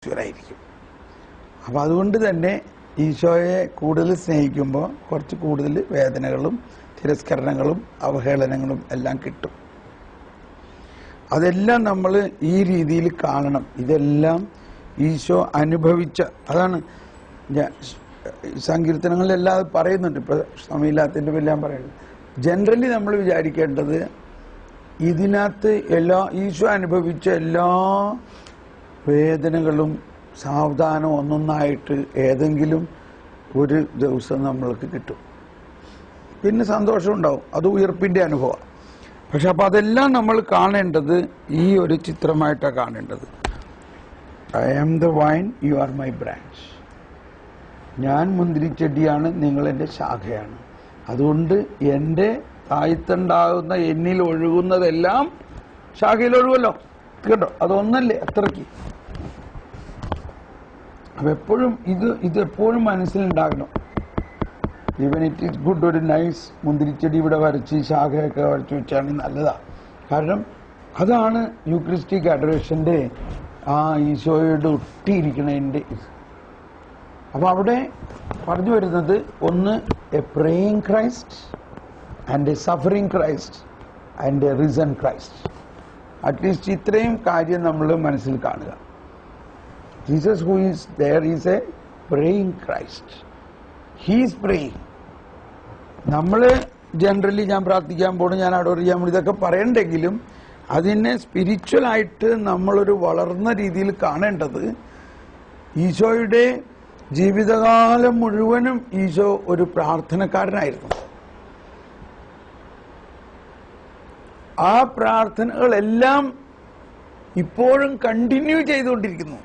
ഈശ്വരായിരിക്കും. അപ്പം അതുകൊണ്ട് തന്നെ ഈശോയെ കൂടുതൽ സ്നേഹിക്കുമ്പോൾ കുറച്ച് കൂടുതൽ വേദനകളും തിരസ്കരണങ്ങളും അവഹേളനങ്ങളും എല്ലാം കിട്ടും. അതെല്ലാം നമ്മൾ ഈ രീതിയിൽ കാണണം. ഇതെല്ലാം ഈശോ അനുഭവിച്ച, അതാണ് സങ്കീർത്തനങ്ങളിലെല്ലാം അത് പറയുന്നുണ്ട്. ഇപ്പം സമയമില്ലാത്തതിൻ്റെ എല്ലാം പറയുന്നത്. ജനറലി നമ്മൾ വിചാരിക്കേണ്ടത് ഇതിനകത്ത് ഈശോ അനുഭവിച്ച എല്ലാ വേദനകളും സാവധാനം ഒന്നൊന്നായിട്ട് ഏതെങ്കിലും ഒരു ദിവസം നമ്മൾക്ക് കിട്ടും. പിന്നെ സന്തോഷം ഉണ്ടാവും, അത് ഉയർപ്പിൻ്റെ അനുഭവം. പക്ഷെ അപ്പം അതെല്ലാം നമ്മൾ കാണേണ്ടത് ഈ ഒരു ചിത്രമായിട്ടാണ് കാണേണ്ടത്. I am the vine, you are my branch. ഞാൻ മുന്തിരിച്ചെടിയാണ്, നിങ്ങൾ എൻ്റെ ശാഖയാണ്. അതുകൊണ്ട് എൻ്റെ താഴ്ത്തുണ്ടാകുന്ന എന്നിൽ ഒഴുകുന്നതെല്ലാം ശാഖയിൽ ഒഴുകുമല്ലോ, കേട്ടോ. അതൊന്നല്ലേ അത്രയ്ക്ക്. അപ്പം എപ്പോഴും ഇതെപ്പോഴും മനസ്സിലുണ്ടാകണം. Even it is good. ഒരു നൈസ് മുന്തിരിച്ചെടി ഇവിടെ വരച്ച് ശാഖയൊക്കെ വരച്ച് വെച്ചാണെങ്കിൽ നല്ലതാണ്. കാരണം അതാണ് യൂക്രിസ്റ്റിക് അഡോറേഷൻ്റെ ആ ഈശോയോട് ഒട്ടിയിരിക്കണതിൻ്റെ. അപ്പം അവിടെ പറഞ്ഞു വരുന്നത് ഒന്ന് a praying Christ and a suffering Christ and a risen Christ. At least ഇത്രയും കാര്യം നമ്മൾ മനസ്സിൽ കാണുക. Jesus who is there is a praying Christ. He is praying. നമ്മൾ ജനറലി ഞാൻ പ്രാർത്ഥിക്കാൻ പോകണം, ഞാൻ അഡോർ ചെയ്യാൻ പോകണം, ഇതൊക്കെ പറയണ്ടെങ്കിലും അതിനെ സ്പിരിച്വലായിട്ട് നമ്മളൊരു വളർന്ന രീതിയിൽ കാണേണ്ടത് ഈശോയുടെ ജീവിതകാലം മുഴുവനും ഈശോ ഒരു പ്രാർത്ഥനക്കാരനായിരുന്നു. ആ പ്രാർത്ഥനകളെല്ലാം ഇപ്പോഴും കണ്ടിന്യൂ ചെയ്തുകൊണ്ടിരിക്കുന്നു.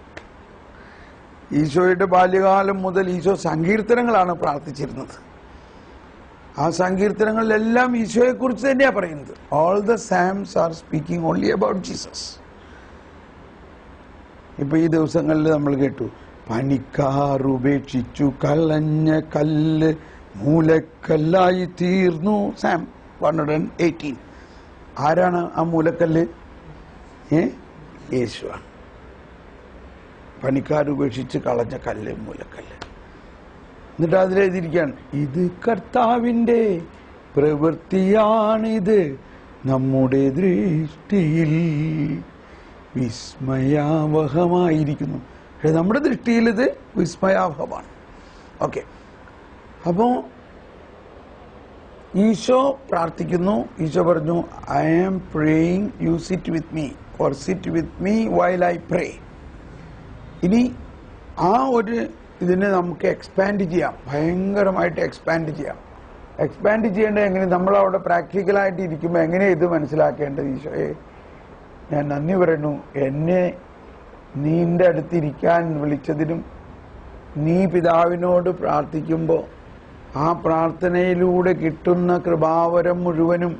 ഈശോയുടെ ബാല്യകാലം മുതൽ ഈശോ സങ്കീർത്തനങ്ങളാണ് പ്രാർത്ഥിച്ചിരുന്നത്. ആ സങ്കീർത്തനങ്ങളിലെല്ലാം ഈശോയെക്കുറിച്ച് തന്നെയാണ് പറയുന്നത്. All the Sam's are speaking only about Jesus. ഇപ്പൊ ഈ ദിവസങ്ങളിൽ നമ്മൾ കേട്ടു, പണിക്കാറുപേക്ഷിച്ചു കളഞ്ഞ കല്ല് മൂലക്കല്ലായി തീർന്നു. സാം 118. ആരാണ് ആ മൂലക്കല്ല്? യേശുവാണ്. പണിക്കാരുപേക്ഷിച്ച് കളഞ്ഞ കല്ല് മൂലക്കല്ല്. എന്നിട്ട് അതിലെഴുതിയിരിക്കുകയാണ്, ഇത് കർത്താവിൻ്റെ പ്രവൃത്തിയാണിത്, നമ്മുടെ ദൃഷ്ടിയിൽ വിസ്മയാവഹമായിരിക്കുന്നു. പക്ഷെ നമ്മുടെ ദൃഷ്ടിയിൽ ഇത് വിസ്മയാവഹമാണ്. ഓക്കെ. അപ്പോൾ ഈശോ പ്രാർത്ഥിക്കുന്നു. ഈശോ പറഞ്ഞു, I am praying, you sit with me or sit with me while I pray. ഇനി ആ ഒരു ഇതിനെ നമുക്ക് എക്സ്പാൻഡ് ചെയ്യാം, ഭയങ്കരമായിട്ട് എക്സ്പാൻഡ് ചെയ്യാം. എക്സ്പാൻഡ് ചെയ്യേണ്ടത് എങ്ങനെ? നമ്മളവിടെ പ്രാക്ടിക്കലായിട്ട് ഇരിക്കുമ്പോൾ എങ്ങനെയാണ് ഇത് മനസ്സിലാക്കേണ്ടത്? ഈശോയെ, ഞാൻ നന്ദി പറയുന്നു, എന്നെ നിന്റെ അടുത്തിരിക്കാൻ വിളിച്ചതിനും നീ പിതാവിനോട് പ്രാർത്ഥിക്കുമ്പോൾ ആ പ്രാർത്ഥനയിലൂടെ കിട്ടുന്ന കൃപാവരം മുഴുവനും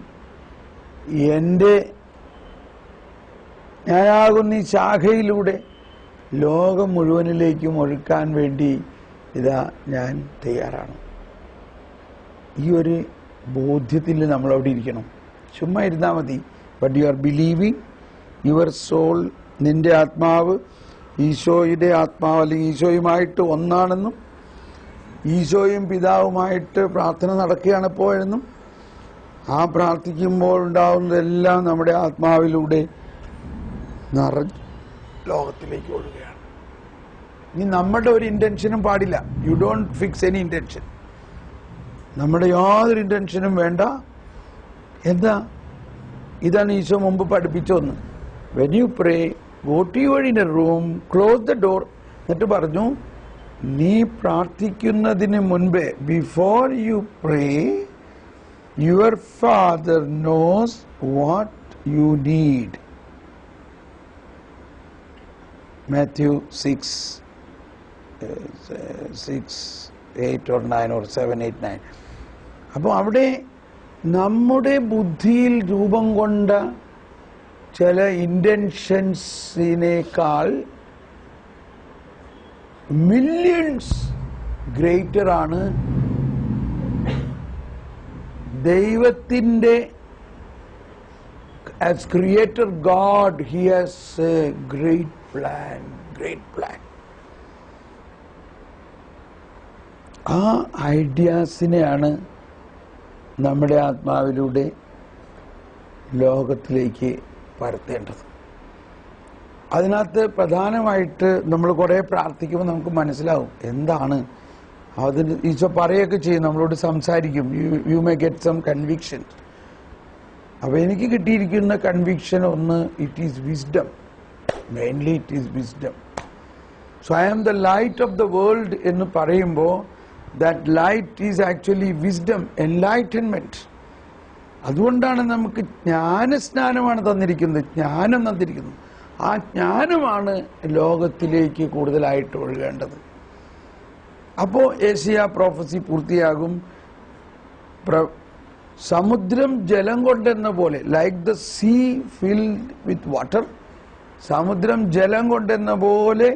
ഞാനാകുന്ന ഈ ശാഖയിലൂടെ ലോകം മുഴുവനിലേക്കും ഒഴുക്കാൻ വേണ്ടി ഇതാ ഞാൻ തയ്യാറാണ്. ഈ ഒരു ബോധ്യത്തിൽ നമ്മളവിടെ ഇരിക്കണം. ചുമ്മാ ഇരുന്നാൽ മതി. But you are believing, your soul, നിന്റെ ആത്മാവ് ഈശോയുടെ ആത്മാവ് അല്ലെങ്കിൽ ഈശോയുമായിട്ട് ഒന്നാണെന്നും ഈശോയും പിതാവുമായിട്ട് പ്രാർത്ഥന നടക്കുകയാണ് എപ്പോഴെന്നും ആ പ്രാർത്ഥിക്കുമ്പോൾ ഉണ്ടാവുന്നതെല്ലാം നമ്മുടെ ആത്മാവിലൂടെ നിറഞ്ഞ് ലോകത്തിലേക്ക് ഒഴുകുകയാണ്. ഇനി നമ്മുടെ ഒരു ഇന്റൻഷനും പാടില്ല. You don't fix any intention. നമ്മുടെ യാതൊരു ഇന്റൻഷനും വേണ്ട. എന്താ? ഇതാണ് ഈശോ മുമ്പ് പഠിപ്പിച്ചൊന്ന്. When you pray, go to your inner room, close the door. എന്നിട്ട് പറഞ്ഞു, നീ പ്രാർത്ഥിക്കുന്നതിന് മുൻപേ, before you pray, your father knows what you need. Matthew 6:8 or 9 or 7, 8, 9. അപ്പോൾ അവിടെ നമ്മുടെ ബുദ്ധിയിൽ രൂപം കൊണ്ട ചില ഇന്റൻഷൻസിനേക്കാൾ മില്യൺസ് ഗ്രേറ്റർ ആണ് ദൈവത്തിൻ്റെ. As creator God, He has a great plan. ആ ഐഡിയാസിനെയാണ് നമ്മുടെ ആത്മാവിലൂടെ ലോകത്തിലേക്ക് പരത്തേണ്ടത്. അതിനകത്ത് പ്രധാനമായിട്ട് നമ്മൾ കുറേ പ്രാർത്ഥിക്കുമ്പോൾ നമുക്ക് മനസ്സിലാവും എന്താണ് അതിന്. ഈശോ പറയുകയൊക്കെ ചെയ്യും, നമ്മളോട് സംസാരിക്കും, you may get some conviction. അപ്പോൾ എനിക്ക് കിട്ടിയിരിക്കുന്ന കൺവിക്ഷൻ ഒന്ന്, it is wisdom. Mainly it is wisdom. So I am the light of the world എന്ന് പറയുമ്പോൾ that light is actually wisdom, enlightenment. അതുകൊണ്ടാണ് നമുക്ക് ജ്ഞാനസ്നാനമാണ് തന്നിരിക്കുന്നത്, ജ്ഞാനം തന്നിരിക്കുന്നത്. ആ ജ്ഞാനമാണ് ലോകത്തിലേക്ക് കൂടുതലായിട്ട് ഒഴുകേണ്ടത്. അപ്പോൾ ഏശയ്യാ പ്രൊഫസി പൂർത്തിയാകും. സമുദ്രം ജലം കൊണ്ടെന്ന പോലെ, like the sea filled with water, സമുദ്രം ജലം കൊണ്ടെന്ന പോലെ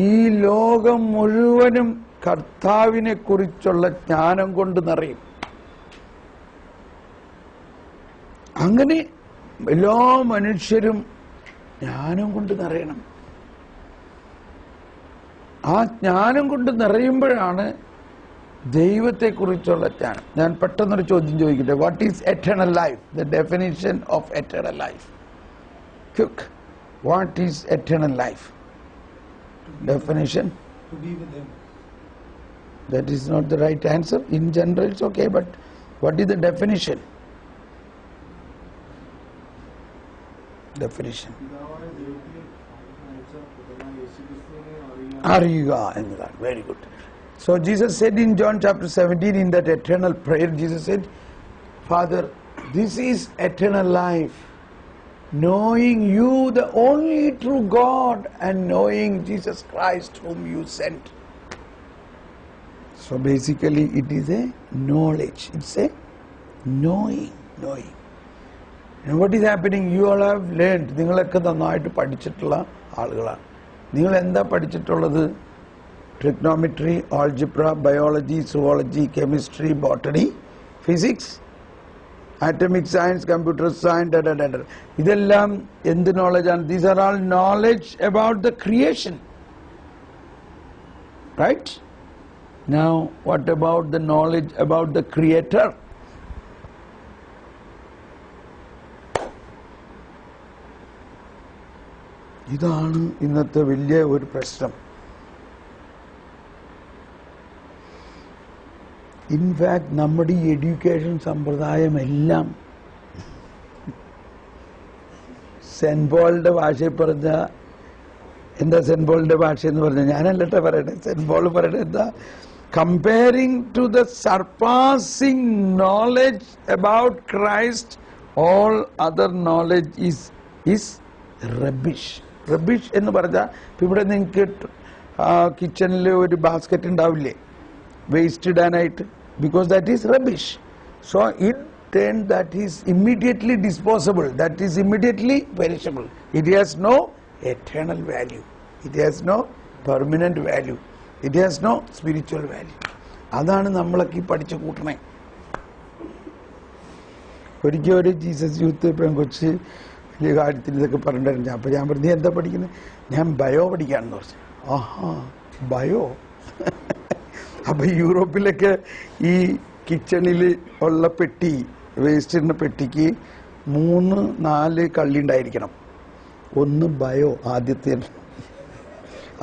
ഈ ലോകം മുഴുവനും കർത്താവിനെ കുറിച്ചുള്ള ജ്ഞാനം കൊണ്ട് നിറയും. അങ്ങനെ എല്ലാ മനുഷ്യരും ജ്ഞാനം കൊണ്ട് നിറയണം. ആ ജ്ഞാനം കൊണ്ട് നിറയുമ്പോഴാണ് ദൈവത്തെക്കുറിച്ചുള്ള ജ്ഞാനം. ഞാൻ പെട്ടെന്നൊരു ചോദ്യം ചോദിക്കട്ടെ, what is eternal life? The definition of eternal life. Quick, what is eternal life? Definition? To be with them. That is not the right answer. In general, it's okay, but what is the definition? Definition. Ariga. Very good. So Jesus said in John chapter 17, in that eternal prayer, Jesus said, Father, this is eternal life, knowing you, the only true God, and knowing Jesus Christ whom you sent. So basically it is a knowledge. It's a knowing. And what is happening? You all have learned. നിങ്ങളൊക്കെ നന്നായിട്ട് പഠിച്ചിട്ടുള്ള ആളുകളാണ്. നിങ്ങൾ എന്താ പഠിച്ചിട്ടുള്ളത്? Trigonometry, algebra, biology, zoology, chemistry, botany, physics, atomic science, computer science, ഇതെല്ലാം എന്ത് നോളജാണ്? These are all knowledge about the creation. Right? Now what about the knowledge about the creator? ഇതാണ് ഇന്നത്തെ വലിയ ഒരു പ്രശ്നം. ഇൻഫാക്ട് നമ്മുടെ ഈ എഡ്യൂക്കേഷൻ സമ്പ്രദായമെല്ലാം സെന്റ് പോളിന്റെ ഭാഷയിൽ പറഞ്ഞ എന്താ? സെന്റ് പോളിന്റെ ഭാഷ എന്ന് പറഞ്ഞാൽ ഞാനല്ലട്ടെ പറയണേ, സെന്റ് പോൾ പറയണേ എന്താ? Comparing to the surpassing knowledge about Christ, all other knowledge is rubbish. Rubbish എന്ന് പറഞ്ഞാൽ ഇവിടെ നിങ്ങൾക്ക് കിച്ചണിൽ ഒരു ബാസ്ക്കറ്റ് ഉണ്ടാവില്ലേ വേസ്റ്റ് ഇടാനായിട്ട്? Because that is rubbish. So in turn that is immediately disposable, that is immediately perishable. It has no eternal value, it has no permanent value, it has no spiritual value. അതാണ് നമ്മളൊക്കെ പഠിച്ചു കൂട്ടണേ. ഒരിക്കൽ ഒരു Jesus youth പെൺകൊച്ച് വലിയ കാര്യത്തിൽ ഇതൊക്കെ പറഞ്ഞിട്ടുണ്ടായിരുന്നു. അപ്പോൾ ഞാൻ പറഞ്ഞു, എന്താ പഠിക്കുന്നത്? ഞാൻ ബയോ പഠിക്കാണെന്ന് പറഞ്ഞു. ആഹാ, ബയോ. അപ്പം യൂറോപ്പിലൊക്കെ ഈ കിച്ചണിൽ ഉള്ള പെട്ടി, വേസ്റ്റിടുന്ന പെട്ടിക്ക് 3-4 കള്ളി ഉണ്ടായിരിക്കണം. ഒന്ന് ബയോ, ആദ്യത്തെ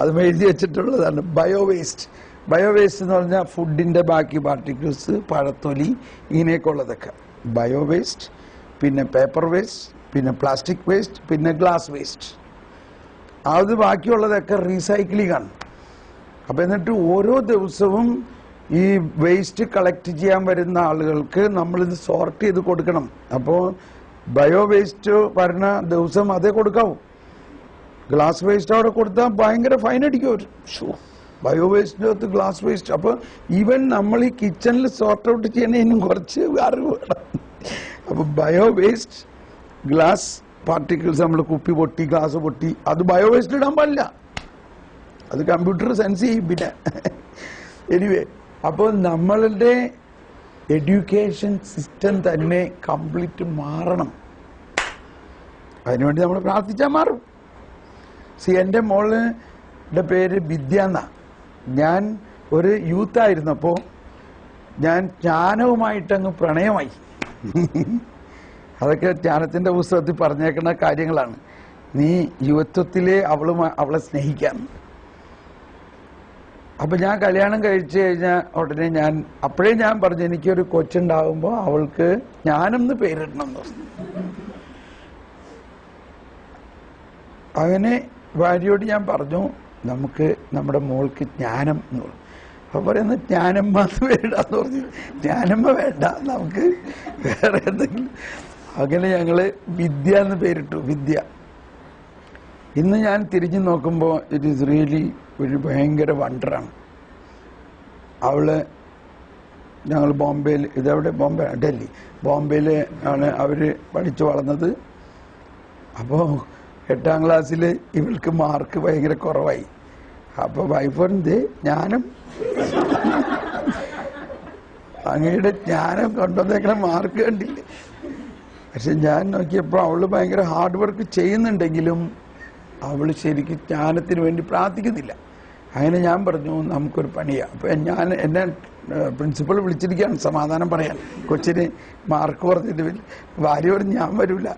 അത് എഴുതി വെച്ചിട്ടുള്ളതാണ്. Bio waste. ബയോ വേസ്റ്റ് എന്ന് പറഞ്ഞാൽ ഫുഡിൻ്റെ ബാക്കി പാർട്ടിക്കിൾസ്, പഴത്തൊലി, ഇങ്ങനെയൊക്കെ ഉള്ളതൊക്കെ ബയോ വേസ്റ്റ്. പിന്നെ പേപ്പർ വേസ്റ്റ്, പിന്നെ പ്ലാസ്റ്റിക് വേസ്റ്റ്, പിന്നെ ഗ്ലാസ് വേസ്റ്റ്. അത് ബാക്കിയുള്ളതൊക്കെ റീസൈക്ലിംഗ് ആണ്. അപ്പം എന്നിട്ട് ഓരോ ദിവസവും ഈ വേസ്റ്റ് കളക്ട് ചെയ്യാൻ വരുന്ന ആളുകൾക്ക് നമ്മളിത് സോർട്ട് ചെയ്ത് കൊടുക്കണം. അപ്പോൾ ബയോ വേസ്റ്റ് വരുന്ന ദിവസം അതേ കൊടുക്കാവൂ. ഗ്ലാസ് വേസ്റ്റ് അവിടെ കൊടുത്താൽ ഭയങ്കര ഫൈൻ അടിക്കും അവർ. ബയോ വേസ്റ്റിൻ്റെ അകത്ത് ഗ്ലാസ് വേസ്റ്റ്. അപ്പോൾ ഈവൻ നമ്മൾ ഈ കിച്ചണിൽ സോർട്ട് ഔട്ട് ചെയ്യണതിനും കുറച്ച് അറിവ് വേണം. അപ്പോൾ ബയോ വേസ്റ്റ്, ഗ്ലാസ് പാർട്ടിക്കിൾസ്, നമ്മൾ കുപ്പി പൊട്ടി, ഗ്ലാസ് പൊട്ടി, അത് ബയോ വേസ്റ്റ് ഇടാൻ പാടില്ല. അത് കമ്പ്യൂട്ടർ സെൻസ് ചെയ്യും. പിന്നെ എനിവേ, അപ്പോൾ നമ്മളുടെ എഡ്യൂക്കേഷൻ സിസ്റ്റം തന്നെ കംപ്ലീറ്റ് മാറണം. അതിനുവേണ്ടി നമ്മൾ പ്രാർത്ഥിച്ചാൽ മാറും. എൻ്റെ മോളുടെ പേര് വിദ്യ എന്നാ. ഞാൻ ഒരു യൂത്തായിരുന്നപ്പോൾ ഞാൻ ജ്ഞാനവുമായിട്ടങ്ങ് പ്രണയമായി. അതൊക്കെ ജ്ഞാനത്തിന്റെ പുസ്തകത്തിൽ പറഞ്ഞേക്കുന്ന കാര്യങ്ങളാണ്. നീ യുവത്വത്തിലെ അവളെ സ്നേഹിക്കാം. അപ്പൊ ഞാൻ കല്യാണം കഴിച്ചു കഴിഞ്ഞാൽ ഉടനെ അപ്പോഴേ ഞാൻ പറഞ്ഞു എനിക്കൊരു കൊച്ചുണ്ടാവുമ്പോൾ അവൾക്ക് ജ്ഞാനം എന്ന് പേരിടണം എന്ന് പറഞ്ഞു. അങ്ങനെ ഭാര്യയോട് ഞാൻ പറഞ്ഞു നമുക്ക് നമ്മുടെ മോൾക്ക് ജ്ഞാനം എന്ന് പറഞ്ഞു. അപ്പൊ പറയുന്നത് ജ്ഞാനമ്മ എന്ന് പേരിടാന്ന് പറഞ്ഞു. ജ്ഞാനമ്മ വേണ്ട, നമുക്ക് വേറെ എന്തെങ്കിലും. അങ്ങനെ ഞങ്ങള് വിദ്യ എന്ന് പേരിട്ടു. വിദ്യ. ഇന്ന് ഞാൻ തിരിഞ്ഞു നോക്കുമ്പോൾ ഇറ്റ് ഈസ് റിയലി ഒരു ഭയങ്കര വണ്ടറാണ്. അവള് ഞങ്ങൾ ബോംബെയിൽ, ഇതെവിടെ ബോംബെ, ഡൽഹി, ബോംബെയിൽ ആണ് അവര് പഠിച്ചു വളർന്നത്. അപ്പോൾ 8ാം ക്ലാസ്സിൽ ഇവൾക്ക് മാർക്ക് ഭയങ്കര കുറവായി. അപ്പൊ വൈഫ് പറഞ്ഞത് ജ്ഞാനം, അങ്ങയുടെ ജ്ഞാനം കൊണ്ടുവന്നേക്കണ മാർക്ക് കണ്ടില്ലേ. പക്ഷെ ഞാൻ നോക്കിയപ്പോൾ അവള് ഭയങ്കര ഹാർഡ് വർക്ക് ചെയ്യുന്നുണ്ടെങ്കിലും അവള് ശരിക്കും ജ്ഞാനത്തിന് വേണ്ടി പ്രാർത്ഥിക്കുന്നില്ല. അങ്ങനെ ഞാൻ പറഞ്ഞു നമുക്കൊരു പണിയാ. അപ്പൊ എന്നെ പ്രിൻസിപ്പൾ വിളിച്ചിരിക്കുകയാണ് സമാധാനം പറയാൻ. കൊച്ചിന് മാർക്ക് കുറഞ്ഞിട്ട് ഭാര്യ പറഞ്ഞു ഞാൻ വരൂല,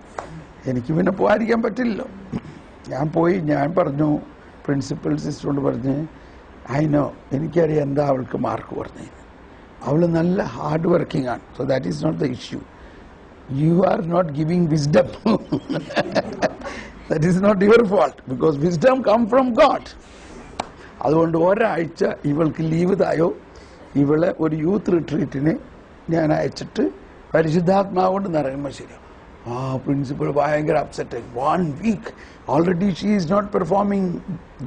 എനിക്ക് പിന്നെ പോകാതിരിക്കാൻ പറ്റില്ലല്ലോ. ഞാൻ പോയി. ഞാൻ പറഞ്ഞു പ്രിൻസിപ്പൽ സിസ്റ്ററോട് പറഞ്ഞ് അതിനോ എനിക്കറിയാം എന്താ അവൾക്ക് മാർക്ക് കുറഞ്ഞത്. അവള് നല്ല ഹാർഡ് വർക്കിംഗ് ആണ്. So that is not the issue. You are not giving wisdom. That is not your fault because wisdom come from God. അതുകൊണ്ട് ഒരാഴ്ച ഇവൾക്ക് ലീവ് തായോ. ഇവളെ ഒരു യൂത്ത് റിട്രീറ്റിന് ഞാൻ അയച്ചിട്ട് പരിശുദ്ധാത്മാവ് കൊണ്ട് നിറയുമ്പോൾ ശരിയാവും. പ്രിൻസിപ്പൽ ഭയങ്കര upset. 1 week already she is not performing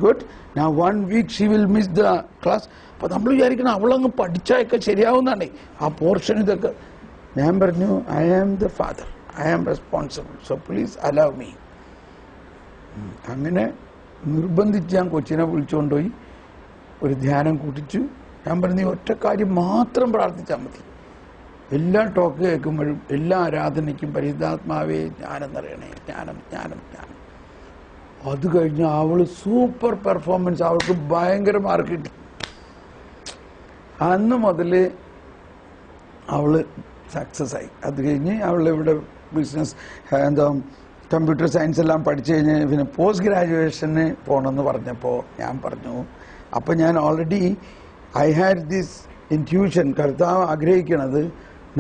good. Now 1 week she will miss the class. അപ്പൊ നമ്മൾ വിചാരിക്കണം അവളങ്ങ് പഠിച്ചൊക്കെ ശരിയാവുന്നതാണ് ആ പോർഷൻ. ഇതൊക്കെ ഞാൻ പറഞ്ഞു I am the father, I am responsible, so please allow me. അങ്ങനെ നിർബന്ധിച്ച് ഞാൻ കൊച്ചിനെ വിളിച്ചുകൊണ്ടുപോയി ഒരു ധ്യാനം കൂട്ടിച്ചു. ഞാൻ പറഞ്ഞു ഒറ്റ കാര്യം മാത്രം പ്രാർത്ഥിച്ചാൽ മതി. എല്ലാ ടോക്ക് കേൾക്കുമ്പോഴും എല്ലാ ആരാധനയ്ക്കും പരിശുദ്ധാത്മാവേ ജ്ഞാനം നിറയണേ, ജ്ഞാനം ജ്ഞാനം ജ്ഞാനം. അത് കഴിഞ്ഞ് അവള് സൂപ്പർ പെർഫോമൻസ്, അവൾക്ക് ഭയങ്കര മാർക്ക് കിട്ടി. അന്ന് മുതല് അവള് സക്സസ് ആയി. അത് കഴിഞ്ഞ് അവളിവിടെ ബിസിനസ് കമ്പ്യൂട്ടർ സയൻസ് എല്ലാം പഠിച്ചു കഴിഞ്ഞ് പിന്നെ പോസ്റ്റ് ഗ്രാജുവേഷന് പോകണമെന്ന് പറഞ്ഞപ്പോൾ ഞാൻ പറഞ്ഞു, അപ്പം ഞാൻ already I had this intuition, കർത്താവ് ആഗ്രഹിക്കണത്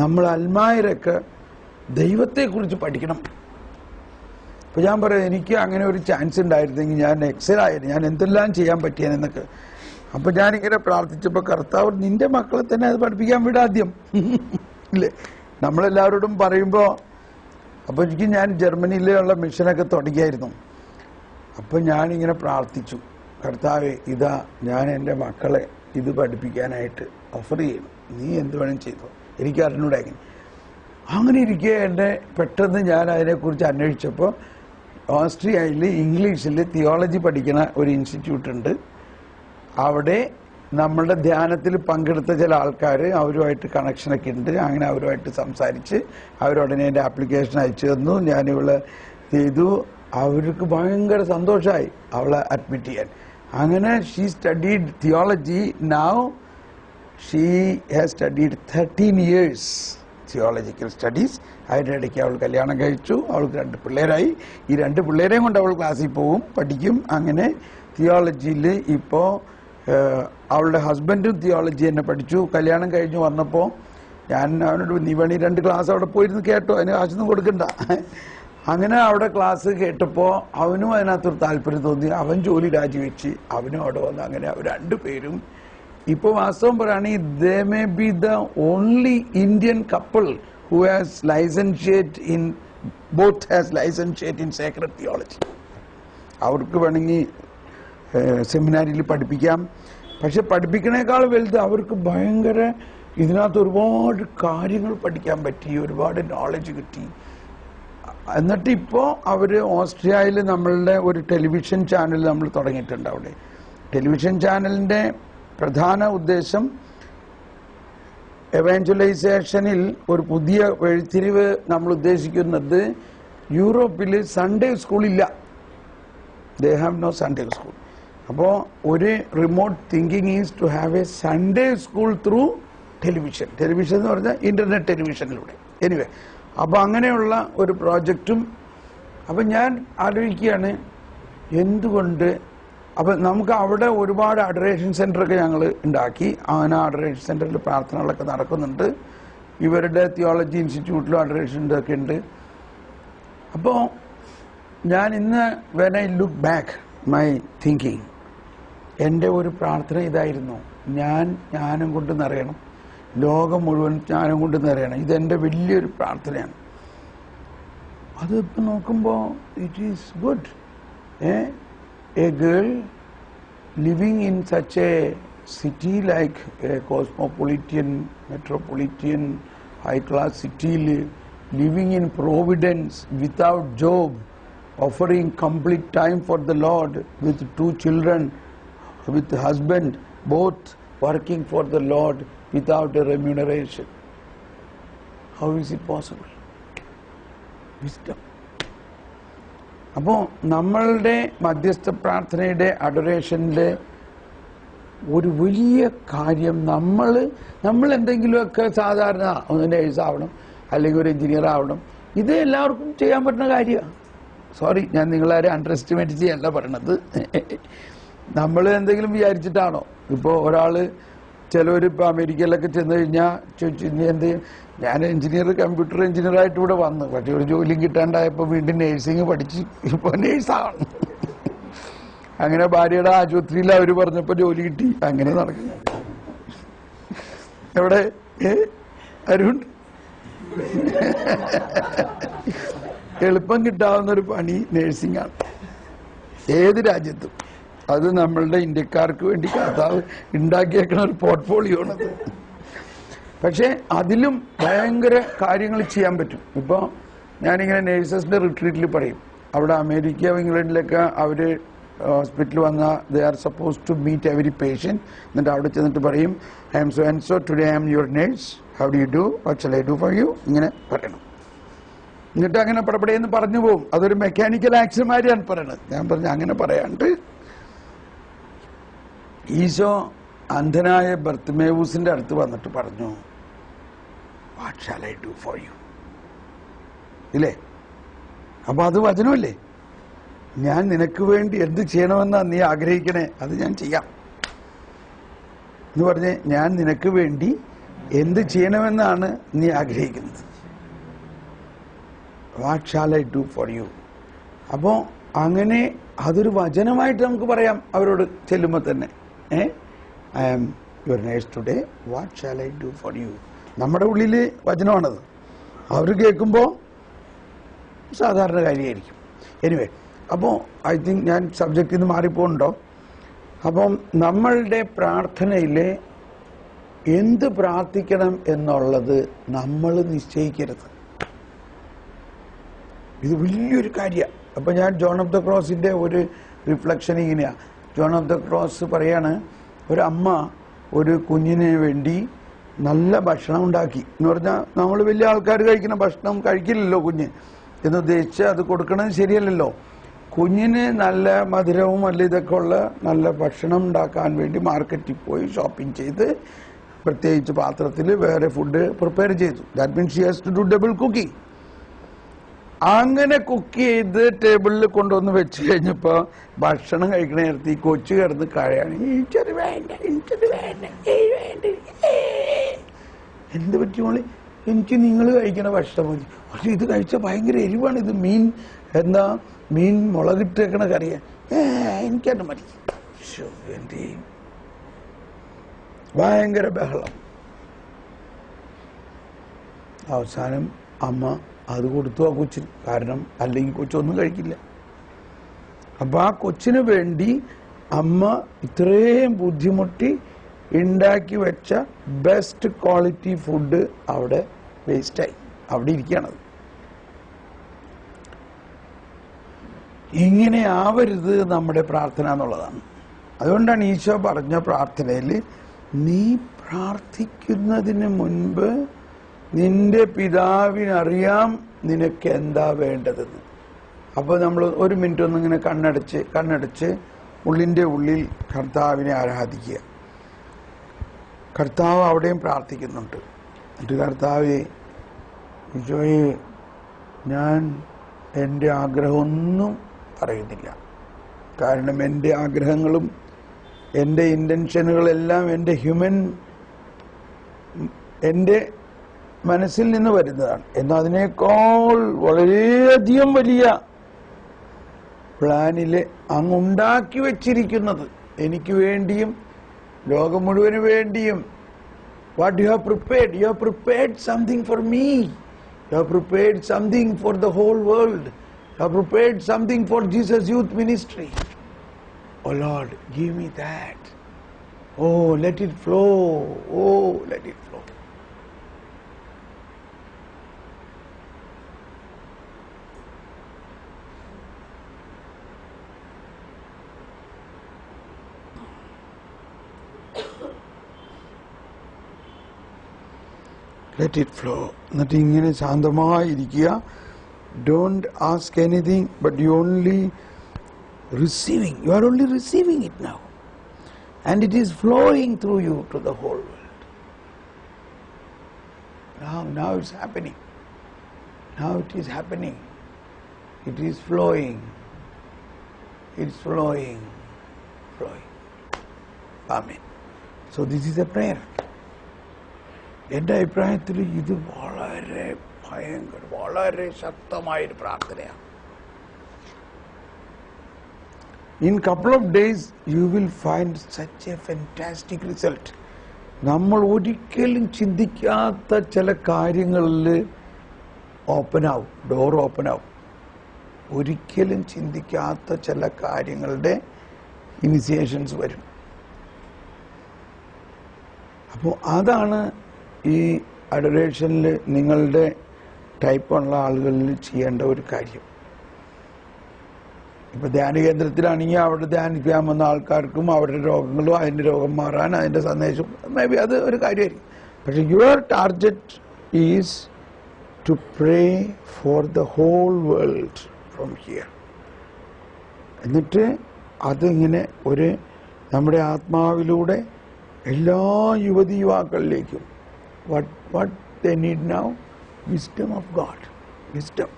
നമ്മൾ അൽമായരൊക്കെ ദൈവത്തെക്കുറിച്ച് പഠിക്കണം. അപ്പം ഞാൻ പറയാം എനിക്ക് അങ്ങനെ ഒരു ചാൻസ് ഉണ്ടായിരുന്നെങ്കിൽ ഞാൻ എക്സലായിരുന്നു, ഞാൻ എന്തെല്ലാം ചെയ്യാൻ പറ്റിയെന്നൊക്കെ. അപ്പം ഞാനിങ്ങനെ പ്രാർത്ഥിച്ചപ്പോൾ കർത്താവ് നിന്റെ മക്കളെ തന്നെ അത് പഠിപ്പിക്കാൻ വിടാദ്യം ഇല്ലേ. നമ്മളെല്ലാവരോടും പറയുമ്പോൾ അപ്പോൾ എനിക്ക് ഞാൻ ജർമ്മനിയിലുള്ള മിഷനൊക്കെ തുടങ്ങിയായിരുന്നു. അപ്പം ഞാനിങ്ങനെ പ്രാർത്ഥിച്ചു, കർത്താവേ ഇതാ ഞാൻ എൻ്റെ മക്കളെ ഇത് പഠിപ്പിക്കാനായിട്ട് ഓഫർ ചെയ്യണം, നീ എന്ത് വേണം ചെയ്തോ, എനിക്ക് അറിഞ്ഞൂടെ. അങ്ങനെ ഇരിക്കെ എന്നെ പെട്ടെന്ന് ഞാൻ അതിനെക്കുറിച്ച് അന്വേഷിച്ചപ്പോൾ ഓസ്ട്രിയയിൽ ഇംഗ്ലീഷിൽ തിയോളജി പഠിക്കുന്ന ഒരു ഇൻസ്റ്റിറ്റ്യൂട്ട് ഉണ്ട്. അവിടെ നമ്മളുടെ ധ്യാനത്തിൽ പങ്കെടുത്ത ചില ആൾക്കാർ അവരുമായിട്ട് കണക്ഷനൊക്കെ ഉണ്ട്. അങ്ങനെ അവരുമായിട്ട് സംസാരിച്ച് അവരുടനെ എൻ്റെ ആപ്ലിക്കേഷൻ അയച്ചു തന്നു. ഞാനിവളെ ചെയ്തു. അവർക്ക് ഭയങ്കര സന്തോഷമായി അവളെ അഡ്മിറ്റ് ചെയ്യാൻ. അങ്ങനെ she studied theology. Now she has studied 13 years theological studies. അതിൻ്റെ ഇടയ്ക്ക് അവൾ കല്യാണം കഴിച്ചു. അവൾക്ക് 2 പിള്ളേരായി. ഈ 2 പിള്ളേരെയും കൊണ്ട് അവൾ ക്ലാസ്സിൽ പോവും, പഠിക്കും. അങ്ങനെ തിയോളജിയിൽ ഇപ്പോൾ അവളുടെ ഹസ്ബൻഡും തിയോളജി തന്നെ പഠിച്ചു. കല്യാണം കഴിഞ്ഞ് വന്നപ്പോൾ ഞാൻ അവനോട് നീ വേണി 2 ക്ലാസ് അവിടെ പോയിരുന്നു കേട്ടോ, അതിന് കാശൊന്നും കൊടുക്കണ്ട. അങ്ങനെ അവിടെ ക്ലാസ് കേട്ടപ്പോൾ അവനും അതിനകത്തൊരു താല്പര്യം തോന്നി. അവൻ ജോലി രാജിവെച്ച് അവനും അവിടെ വന്നു. അങ്ങനെ അവർ 2 പേരും ഇപ്പോൾ വാസ്തവം പറയുകയാണെങ്കിൽ they may be the only Indian couple who has licentiate in both has licentiate in sacred theology. അവർക്ക് വേണമെങ്കിൽ സെമിനാരിയിൽ പഠിപ്പിക്കാം. പക്ഷെ പഠിപ്പിക്കണേക്കാൾ വലുത് അവർക്ക് ഭയങ്കര ഇതിനകത്ത് ഒരുപാട് കാര്യങ്ങൾ പഠിക്കാൻ പറ്റി, ഒരുപാട് നോളജ് കിട്ടി. എന്നിട്ട് ഇപ്പോൾ അവർ ഓസ്ട്രിയയിൽ നമ്മളുടെ ഒരു ടെലിവിഷൻ ചാനൽ നമ്മൾ തുടങ്ങിയിട്ടുണ്ട്. അവിടെ ടെലിവിഷൻ ചാനലിൻ്റെ പ്രധാന ഉദ്ദേശം എവാഞ്ചലൈസേഷനിൽ ഒരു പുതിയ വഴിത്തിരിവ് നമ്മൾ ഉദ്ദേശിക്കുന്നത്. യൂറോപ്പിൽ സൺഡേ സ്കൂളില്ല, they have no Sunday school. അപ്പോൾ ഒരു remote thinking is to have a Sunday school through television. Television എന്ന് പറഞ്ഞാൽ ഇന്റർനെറ്റ് ടെലിവിഷനിലൂടെ. എനിവേ, അപ്പോൾ അങ്ങനെയുള്ള ഒരു പ്രോജക്റ്റും. അപ്പം ഞാൻ ആലോചിക്കുകയാണ് എന്തുകൊണ്ട്. അപ്പം നമുക്ക് അവിടെ ഒരുപാട് അഡറേഷൻ സെൻ്ററൊക്കെ ഞങ്ങൾ ഉണ്ടാക്കി. അങ്ങനെ അഡറേഷൻ സെൻ്ററിൽ പ്രാർത്ഥനകളൊക്കെ നടക്കുന്നുണ്ട്. ഇവരുടെ തിയോളജി ഇൻസ്റ്റിറ്റ്യൂട്ടിലും അഡറേഷൻ ഇതൊക്കെ ഉണ്ട്. അപ്പോൾ ഞാൻ ഇന്ന് when I look back my thinking, എൻ്റെ ഒരു പ്രാർത്ഥന ഇതായിരുന്നു, ജ്ഞാനം കൊണ്ട് നിറയണം, ലോകം മുഴുവൻ ജ്ഞാനം കൊണ്ട് നിറയണം. ഇതെൻ്റെ വലിയൊരു പ്രാർത്ഥനയാണ്. അത് ഇപ്പം നോക്കുമ്പോൾ it is good. A girl living in such A city like a cosmopolitan, metropolitan, high-class city, living in Providence without job, offering complete time for the Lord with 2 children, with husband, both working for the Lord without a remuneration. How is it possible? Wisdom. അപ്പോൾ നമ്മളുടെ മധ്യസ്ഥ പ്രാർത്ഥനയുടെ അഡോറേഷൻ്റെ ഒരു വലിയ കാര്യം, നമ്മൾ എന്തെങ്കിലുമൊക്കെ സാധാരണ ഒന്ന് നേഴ്സ് ആവണം അല്ലെങ്കിൽ ഒരു എഞ്ചിനീയർ ആവണം, ഇത് എല്ലാവർക്കും ചെയ്യാൻ പറ്റുന്ന കാര്യമാണ്. സോറി, ഞാൻ നിങ്ങളാരും അണ്ടർ എസ്റ്റിമേറ്റ് ചെയ്യല്ല പറയണത്. നമ്മൾ എന്തെങ്കിലും വിചാരിച്ചിട്ടാണോ? ഇപ്പോൾ ഒരാൾ, ചിലവർ ഇപ്പോൾ അമേരിക്കയിലൊക്കെ ചെന്ന് കഴിഞ്ഞാൽ ചോദിച്ചു എന്ത് ചെയ്യും, ഞാൻ കമ്പ്യൂട്ടർ എഞ്ചിനീയറായിട്ട് ഇവിടെ വന്നു, പക്ഷേ ഒരു ജോലിയും കിട്ടാണ്ടായപ്പോൾ വീണ്ടും നേഴ്സിംഗ് പഠിച്ച് ഇപ്പോൾ നേഴ്സാവണം. അങ്ങനെ ഭാര്യയുടെ ആശുപത്രിയിൽ അവർ പറഞ്ഞപ്പോൾ ജോലി കിട്ടി. അങ്ങനെ നടക്കുന്നു. എവിടെ അരുൺ? എളുപ്പം കിട്ടാവുന്നൊരു പണി നേഴ്സിംഗ് ആണ് ഏത് രാജ്യത്തും. അത് നമ്മളുടെ ഇന്ത്യക്കാർക്ക് വേണ്ടി കർത്താവ് ഉണ്ടാക്കിയേക്കണ ഒരു പോർട്ട്ഫോളിയോ ആണത്. പക്ഷെ അതിലും ഭയങ്കര കാര്യങ്ങൾ ചെയ്യാൻ പറ്റും. ഇപ്പോൾ ഞാനിങ്ങനെ നേഴ്സസിന്റെ റിട്രീറ്റിൽ പറയും, അവിടെ അമേരിക്ക ഇംഗ്ലണ്ടിലൊക്കെ അവർ ഹോസ്പിറ്റലിൽ വന്നാൽ they are suppose to meet every patient. എന്നിട്ട് അവിടെ ചെന്നിട്ട് പറയും, I am so and so, today I am your nurse, how do you do, what shall I do for you, ഇങ്ങനെ പറയണം. എന്നിട്ട് അങ്ങനെ പടപടയെന്ന് പറഞ്ഞു പോകും. അതൊരു മെക്കാനിക്കൽ ആക്ഷൻ മാതിരിയാണ് പറയണത്. ഞാൻ പറഞ്ഞു അങ്ങനെ പറയാണ്ട്, ഈശോ അന്ധനായ ബർത്തിമേവൂസിന്റെ അടുത്ത് വന്നിട്ട് പറഞ്ഞു, what shall I do for U, ഇല്ലേ? അപ്പൊ അത് വചനമല്ലേ? ഞാൻ നിനക്ക് വേണ്ടി എന്ത് ചെയ്യണമെന്നാ നീ ആഗ്രഹിക്കണേ, അത് ഞാൻ ചെയ്യാം എന്ന് പറഞ്ഞ്, ഞാൻ നിനക്ക് വേണ്ടി എന്ത് ചെയ്യണമെന്നാണ് നീ ആഗ്രഹിക്കുന്നത്, what shall I do for you. അപ്പോൾ അങ്ങനെ അതൊരു വചനമായിട്ട് നമുക്ക് പറയാം അവരോട് ചെല്ലുമ്പോൾ തന്നെ. I am your nurse today, what shall I do for you. നമ്മുടെ ഉള്ളിൽ വചനമാണത്. അവർ കേൾക്കുമ്പോൾ സാധാരണ കാര്യമായിരിക്കും. എനിവേ, അപ്പോൾ ഐ തിങ്ക് ഞാൻ സബ്ജക്റ്റിൽ നിന്ന് മാറിപ്പോണ്ടോ. അപ്പം നമ്മളുടെ പ്രാർത്ഥനയിൽ എന്ത് പ്രാർത്ഥിക്കണം എന്നുള്ളത് നമ്മൾ നിശ്ചയിക്കരുത്. ഇത് വലിയൊരു കാര്യമാണ്. അപ്പം ഞാൻ ജോൺ ഓഫ് ദ ക്രോസിൻ്റെ ഒരു റിഫ്ലക്ഷൻ ഇങ്ങനെയാണ്. ജോൺ ഓഫ് ദ ക്രോസ് പറയാണ്, ഒരു അമ്മ ഒരു കുഞ്ഞിന് വേണ്ടി നല്ല ഭക്ഷണം ഉണ്ടാക്കി എന്ന് പറഞ്ഞാൽ, നമ്മൾ വലിയ ആൾക്കാർ കഴിക്കുന്ന ഭക്ഷണം കഴിക്കില്ലല്ലോ കുഞ്ഞ് എന്നുദ്ദേശിച്ച് അത് കൊടുക്കണത് ശരിയല്ലല്ലോ. കുഞ്ഞിന് നല്ല മധുരവും അല്ല ഇതൊക്കെ ഉള്ള നല്ല ഭക്ഷണം ഉണ്ടാക്കാൻ വേണ്ടി മാർക്കറ്റിൽ പോയി ഷോപ്പിംഗ് ചെയ്ത് പ്രത്യേകിച്ച് പാത്രത്തിൽ വേറെ ഫുഡ് പ്രിപ്പയർ ചെയ്തു. That means she has to do double cooking. അങ്ങനെ കുക്ക് ചെയ്ത് ടേബിളിൽ കൊണ്ടുവന്ന് വെച്ച് കഴിഞ്ഞപ്പോൾ ഭക്ഷണം കഴിക്കണ നേരത്തെ ഈ കൊച്ചു കിടന്ന് കഴിയാണ്, എനിക്കത് വേണ്ട, എനിക്കത് വേണ്ട, എന്ത് പറ്റി മോളി, എനിക്ക് നിങ്ങൾ കഴിക്കണ ഭക്ഷണം മതി, പക്ഷെ ഇത് കഴിച്ചാൽ ഭയങ്കര എരിവാണ്, ഇത് മീൻ മുളകിട്ടേക്കണ കറിയാ, എനിക്കത് മതി. എന്ത് ചെയ്യും? ഭയങ്കര ബഹളം. അവസാനം അമ്മ അത് കൊടുത്തു ആ കൊച്ചിന്. കാരണം അല്ലെങ്കിൽ കൊച്ചൊന്നും കഴിക്കില്ല. അപ്പൊ ആ കൊച്ചിന് വേണ്ടി അമ്മ ഇത്രയും ബുദ്ധിമുട്ടി ഉണ്ടാക്കി വെച്ച ബെസ്റ്റ് ക്വാളിറ്റി ഫുഡ് അവിടെ വേസ്റ്റായി, അവിടെ ഇരിക്കുകയാണത്. ഇങ്ങനെ ആവരുത് നമ്മുടെ പ്രാർത്ഥന എന്നുള്ളതാണ്. അതുകൊണ്ടാണ് ഈശോ പറഞ്ഞ പ്രാർത്ഥനയിൽ, നീ പ്രാർത്ഥിക്കുന്നതിന് മുൻപ് നിന്റെ പിതാവിനറിയാം നിനക്ക് എന്താ വേണ്ടതെന്ന്. അപ്പോൾ നമ്മൾ ഒരു മിനിറ്റ് ഒന്നിങ്ങനെ കണ്ണടച്ച് ഉള്ളിൻ്റെ ഉള്ളിൽ കർത്താവിനെ ആരാധിക്കുക. കർത്താവ് അവിടെയും പ്രാർത്ഥിക്കുന്നുണ്ട്. എന്നിട്ട് കർത്താവെ, ഈശോയെ, ഞാൻ എൻ്റെ ആഗ്രഹമൊന്നും പറയുന്നില്ല. കാരണം എൻ്റെ ആഗ്രഹങ്ങളും എൻ്റെ ഇൻറ്റൻഷനുകളെല്ലാം എൻ്റെ മനസ്സിൽ നിന്ന് വരുന്നതാണ്. എന്നാൽ അതിനേക്കാൾ വളരെയധികം വലിയ പ്ലാനില് അങ്ങുണ്ടാക്കി വച്ചിരിക്കുന്നത് എനിക്ക് വേണ്ടിയും ലോകം മുഴുവന് വേണ്ടിയും. What you have prepared? You have prepared something for me. You have prepared something for the whole world. You have prepared something for Jesus Youth Ministry. Oh Lord, give me that. Oh, let it flow. Oh, let it flow. Let it flow. എന്നിട്ട് ഇങ്ങനെ ശാന്തമായിരിക്കുക. Don't ask anything, but you only receiving. You are only receiving it now. And it is flowing through you to the whole world. Now it's happening. Now it is happening. It is flowing. It's flowing. Flowing. Amen. So this is a prayer. എൻ്റെ അഭിപ്രായത്തിൽ ഇത് വളരെ ശക്തമായൊരു പ്രാർത്ഥനയാണ്. In couple of days you will find such a fantastic result. നമ്മൾ ഒരിക്കലും ചിന്തിക്കാത്ത ചില കാര്യങ്ങളിൽ ഡോർ ഓപ്പൺ ആവും. ഒരിക്കലും ചിന്തിക്കാത്ത ചില കാര്യങ്ങളുടെ ഇനിഷ്യേഷൻസ് വരും. അപ്പോൾ അതാണ് ഈ അഡോറേഷനിൽ നിങ്ങളുടെ ടൈപ്പുള്ള ആളുകളിൽ ചെയ്യേണ്ട ഒരു കാര്യം. ഇപ്പം ധ്യാന കേന്ദ്രത്തിലാണെങ്കിൽ അവിടെ ധ്യാനിക്കാൻ വന്ന ആൾക്കാർക്കും അവരുടെ രോഗങ്ങളും അതിൻ്റെ രോഗം മാറാൻ അതിൻ്റെ സന്ദേശം മേ ബി അത് ഒരു കാര്യമായിരിക്കും. പക്ഷെ your target is to pray for the whole world from here. എന്നിട്ട് അതിങ്ങനെ നമ്മുടെ ആത്മാവിലൂടെ എല്ലാ യുവതിയുവാക്കളിലേക്കും what they need now? Wisdom of God. Wisdom.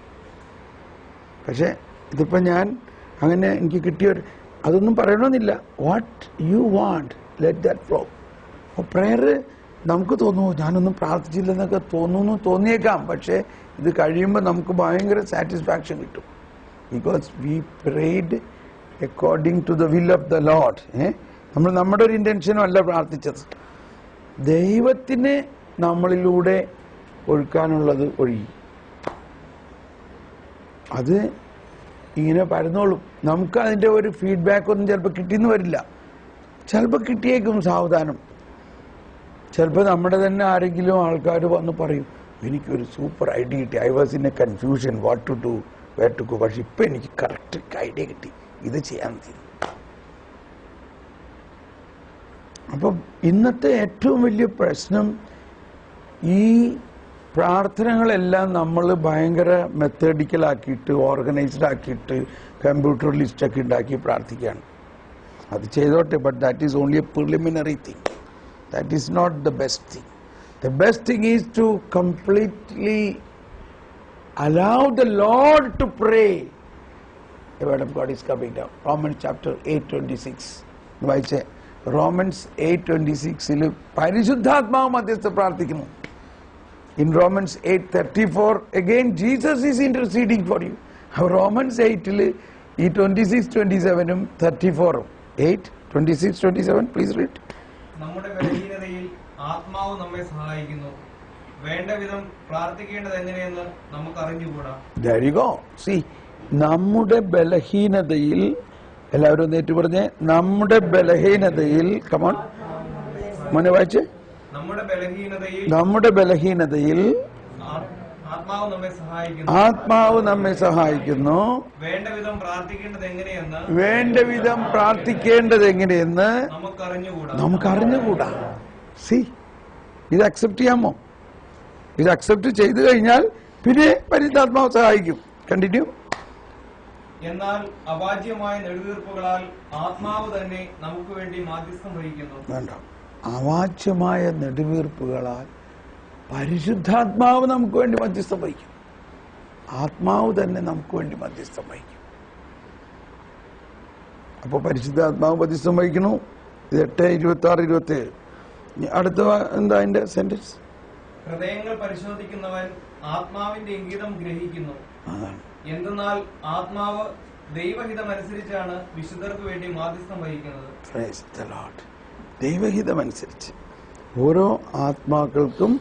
പക്ഷേ ഇതിപ്പോൾ ഞാൻ അങ്ങനെ എനിക്ക് കിട്ടിയൊരു അതൊന്നും പറയണമെന്നില്ല. What you want, let that flow. അപ്പോൾ പ്രെയർ നമുക്ക് തോന്നുന്നു ഞാനൊന്നും പ്രാർത്ഥിച്ചില്ലെന്നൊക്കെ തോന്നിയേക്കാം. പക്ഷേ ഇത് കഴിയുമ്പോൾ നമുക്ക് ഭയങ്കര സാറ്റിസ്ഫാക്ഷൻ കിട്ടും. Because we prayed according to the will of the Lord. നമ്മൾ നമ്മുടെ ഒരു ഇൻറ്റൻഷനും അല്ല പ്രാർത്ഥിച്ചത്. ദൈവത്തിന് നമ്മളിലൂടെ ഒഴുക്കാനുള്ളത് ഒഴുകി. അത് ഇങ്ങനെ പരന്നോളും. നമുക്ക് അതിൻ്റെ ഒരു ഫീഡ്ബാക്ക് ഒന്നും ചിലപ്പോൾ കിട്ടിയെന്ന് വരില്ല. ചിലപ്പോൾ കിട്ടിയേക്കും സാവധാനം. ചിലപ്പോൾ നമ്മുടെ തന്നെ ആരെങ്കിലും ആൾക്കാർ വന്ന് പറയും, എനിക്കൊരു സൂപ്പർ ഐഡിയ കിട്ടി, I was in a confusion what to do where to go, പക്ഷെ ഇപ്പം എനിക്ക് കറക്റ്റ് ഐഡിയ കിട്ടി, ഇത് ചെയ്യാൻ തീരും. അപ്പം ഇന്നത്തെ ഏറ്റവും വലിയ പ്രശ്നം ഈ പ്രാർത്ഥനകളെല്ലാം നമ്മൾ ഭയങ്കര മെത്തേഡിക്കലാക്കിയിട്ട് ഓർഗനൈസ്ഡ് ആക്കിയിട്ട് കമ്പ്യൂട്ടർ ലിസ്റ്റൊക്കെ ഉണ്ടാക്കി പ്രാർത്ഥിക്കുകയാണ്. അത് ചെയ്തോട്ടെ, but that is only a preliminary thing. That is not the best thing. The best thing is to completely allow the Lord to pray. The word of God is coming down. Romans chapter 8:26. വായിച്ചേ, romance 8:26 പരിശുദ്ധാത്മാവ് മധ്യസ്ഥ പ്രാർത്ഥിക്കുന്നു. In Romans 8:34 again Jesus is interceding for you. Romans 8 ഈ 26-27 34 8:26-27 please read. നമ്മുടെ ബലഹീനതയിൽ ആത്മാവ് നമ്മെ സഹായിക്കുന്നു, വേണ്ട വിധം പ്രാർത്ഥിക്കേണ്ടത് എങ്ങനെയെന്ന് നമുക്ക് അറിഞ്ഞുകൂടാ. There you go. See, നമ്മുടെ ബലഹീനതയിൽ, എല്ലാവരും ഒന്നേറ്റു പറഞ്ഞേ, നമ്മുടെ ബലഹീനതയിൽ, കമോൺ മോനെ വായിച്ചേ, നമ്മുടെ ബലഹീനതയിൽ ആത്മാവ് നമ്മെ സഹായിക്കുന്നു, വേണ്ട വിധം പ്രാർത്ഥിക്കേണ്ടത് എങ്ങനെയെന്ന് നമുക്കറിഞ്ഞുകൂടാ. സി, ഇത് അക്സെപ്റ്റ് ചെയ്യാമോ? ഇത് അക്സെപ്റ്റ് ചെയ്തു കഴിഞ്ഞാൽ പിന്നെ പരിശുദ്ധാത്മാവ് സഹായിക്കും. കണ്ടിന്യൂ. എന്നാൽ അവാച്യമായ നെടുവീർപ്പുകളാൽ ആത്മാവ് തന്നെ നമുക്ക് വേണ്ടി മാധ്യസ്ഥം വഹിക്കുന്നു. വേണ്ട, അവാച്യമായ നെടുവീർപ്പുകളാൽ പരിശുദ്ധാത്മാവ് നമുക്ക് വേണ്ടി മധ്യസ്ഥം വഹിക്കും. ആത്മാവ് തന്നെ നമുക്ക് വേണ്ടി മധ്യസ്ഥം വഹിക്കും. അപ്പൊ പരിശുദ്ധാത്മാവ് മധ്യസ്ഥം വഹിക്കണു. ഇത് 8:26-27. അടുത്ത എന്താ അതിന്റെ സെന്റൻസ്? ഹൃദയങ്ങൾ പരിശോധിക്കുന്നവൻ ആത്മാവിന്റെ ഇംഗിതം ഗ്രഹിക്കുന്നു. അതാണ്. എന്തെന്നാൽ ആത്മാവ് ദൈവഹിതമനുസരിച്ചാണ് വിശുദ്ധർക്ക് വേണ്ടി മാധ്യസ്ഥം വഹിക്കുന്നത്. Praise the Lord. ദൈവഹിതമനുസരിച്ച് ഓരോ ആത്മാക്കൾക്കും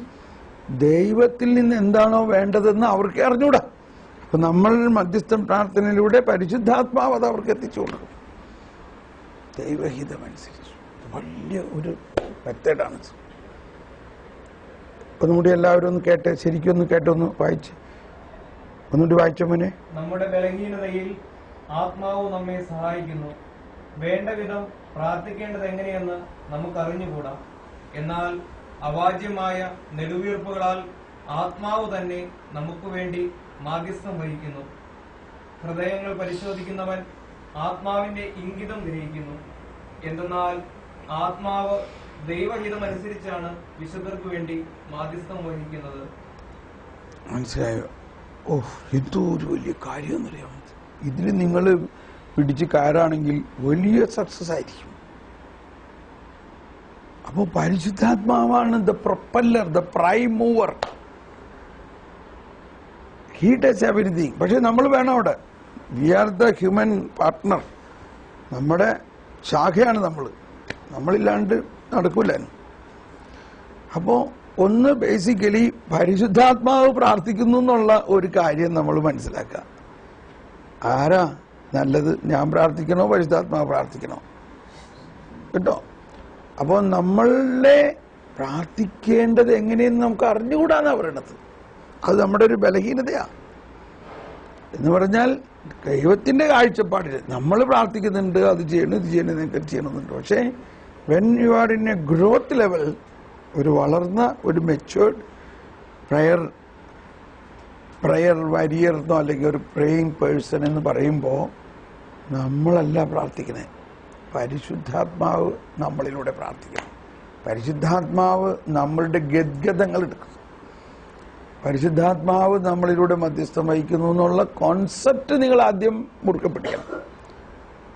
ദൈവത്തിൽ നിന്ന് എന്താണോ വേണ്ടതെന്ന് അവർക്ക് അറിഞ്ഞൂടാ. അപ്പൊ നമ്മൾ മധ്യസ്ഥം പ്രാർത്ഥനയിലൂടെ പരിശുദ്ധാത്മാവ് അത് അവർക്ക് എത്തിച്ചു കൊടുക്കും. ദൈവഹിതമനുസരിച്ച് വലിയ ഒരു മെത്തേഡാണ്. ഒന്നുകൂടി എല്ലാവരും ഒന്ന് കേട്ടെ, ശരിക്കും ഒന്ന് കേട്ടൊന്ന് വായിച്ച്, ഒന്നുകൂടി വായിച്ചോ മോനെ. നമ്മുടെ ബലഹീനതയിൽ ആത്മാവ് നമ്മെ സഹായിക്കുന്നു. വേണ്ട വിധം പ്രാർത്ഥിക്കേണ്ടത് എങ്ങനെയെന്ന് നമുക്ക് അറിഞ്ഞുകൂടാ. എന്നാൽ അവാച്യമായ നെടുവീർപ്പുകളാൽ ആത്മാവ് തന്നെ നമുക്ക് വേണ്ടി മാധ്യസ്ഥം വഹിക്കുന്നു. ഹൃദയങ്ങൾ പരിശോധിക്കുന്നവൻ ആത്മാവിന്റെ ഇംഗിതം ഗ്രഹിക്കുന്നു. എന്തെന്നാൽ ആത്മാവ് ദൈവഹിതമനുസരിച്ചാണ് വിശുദ്ധർക്ക് വേണ്ടി മാധ്യസ്ഥം വഹിക്കുന്നത്. മനസ്സിലായോ? എന്തോ ഒരു വലിയ കാര്യം എന്നറിയാം. ഇതിൽ നിങ്ങൾ പിടിച്ച് കയറാണെങ്കിൽ വലിയ സക്സസ് ആയിരിക്കും. അപ്പോൾ പരിശുദ്ധാത്മാവാണ് the propeller, the prime mover. He touch everything. പക്ഷെ നമ്മൾ വേണം അവിടെ. We are the human partner. നമ്മുടെ ശാഖയാണ് നമ്മളില്ലാണ്ട് നടക്കൂല. അപ്പോൾ ഒന്ന് ബേസിക്കലി പരിശുദ്ധാത്മാവ് പ്രാർത്ഥിക്കുന്നു എന്നുള്ള ഒരു കാര്യം നമ്മൾ മനസ്സിലാക്കുക. ആരാ നല്ലത്? ഞാൻ പ്രാർത്ഥിക്കണോ പരിശുദ്ധാത്മാവ് പ്രാർത്ഥിക്കണോ? കേട്ടോ? അപ്പോൾ നമ്മളെ പ്രാർത്ഥിക്കേണ്ടത് എങ്ങനെയെന്ന് നമുക്ക് അറിഞ്ഞുകൂടാന്നാ പറയണത്. അത് നമ്മുടെ ഒരു ബലഹീനതയാണ്. എന്ന് പറഞ്ഞാൽ ദൈവത്തിന്റെ കാഴ്ചപ്പാടിൽ നമ്മൾ പ്രാർത്ഥിക്കുന്നുണ്ട്, അത് ചെയ്യണം ഇത് ചെയ്യണം എന്നൊക്കെ ചെയ്യണമെന്നുണ്ട്. പക്ഷേ when you are in A growth level, ഒരു വളർന്ന ഒരു മെച്യൂർഡ് പ്രയർ വാരിയർ എന്നോ അല്ലെങ്കിൽ ഒരു പ്രേയിങ് പേഴ്സൺ എന്ന് പറയുമ്പോൾ നമ്മളല്ല പ്രാർത്ഥിക്കണേ, പരിശുദ്ധാത്മാവ് നമ്മളിലൂടെ പ്രാർത്ഥിക്കണം. പരിശുദ്ധാത്മാവ് നമ്മളുടെ ഗദ്ഗതങ്ങൾ എടുക്കും. പരിശുദ്ധാത്മാവ് നമ്മളിലൂടെ മധ്യസ്ഥം വഹിക്കുന്നു എന്നുള്ള കോൺസെപ്റ്റ് നിങ്ങൾ ആദ്യം മുറുക്കെ പിടിക്കണം.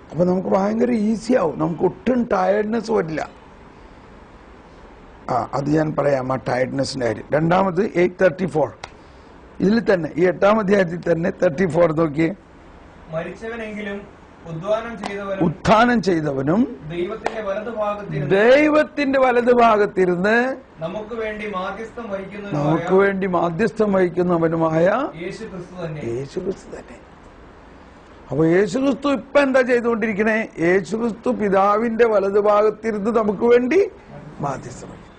അപ്പൊ നമുക്ക് ഭയങ്കര ഈസി ആവും. നമുക്ക് ഒട്ടും ടയർഡ്നെസ് വരില്ല. അത് ഞാൻ പറയാം, ആ ടയർഡ്നെസിന്റെ കാര്യം. രണ്ടാമത് 8:34 ഇതിൽ തന്നെ, ഈ 8-ാം അധ്യായത്തിൽ തന്നെ 34 നോക്കിയേ. മരിച്ചവനെങ്കിലും ഉത്ഥാനം ചെയ്തവനും ദൈവത്തിന്റെ വലതുഭാഗത്തിരുന്ന് നമുക്ക് വേണ്ടി മാധ്യസ്ഥം വഹിക്കുന്നവനുമായ യേശുക്രിസ്തു തന്നെ. അപ്പൊ യേശുക്രിസ്തു ഇപ്പൊ എന്താ ചെയ്തുകൊണ്ടിരിക്കണേ? യേശുക്രിസ്തു പിതാവിന്റെ വലതുഭാഗത്തിരുന്ന് നമുക്ക് വേണ്ടി മാധ്യസ്ഥം വഹിക്കുന്നു.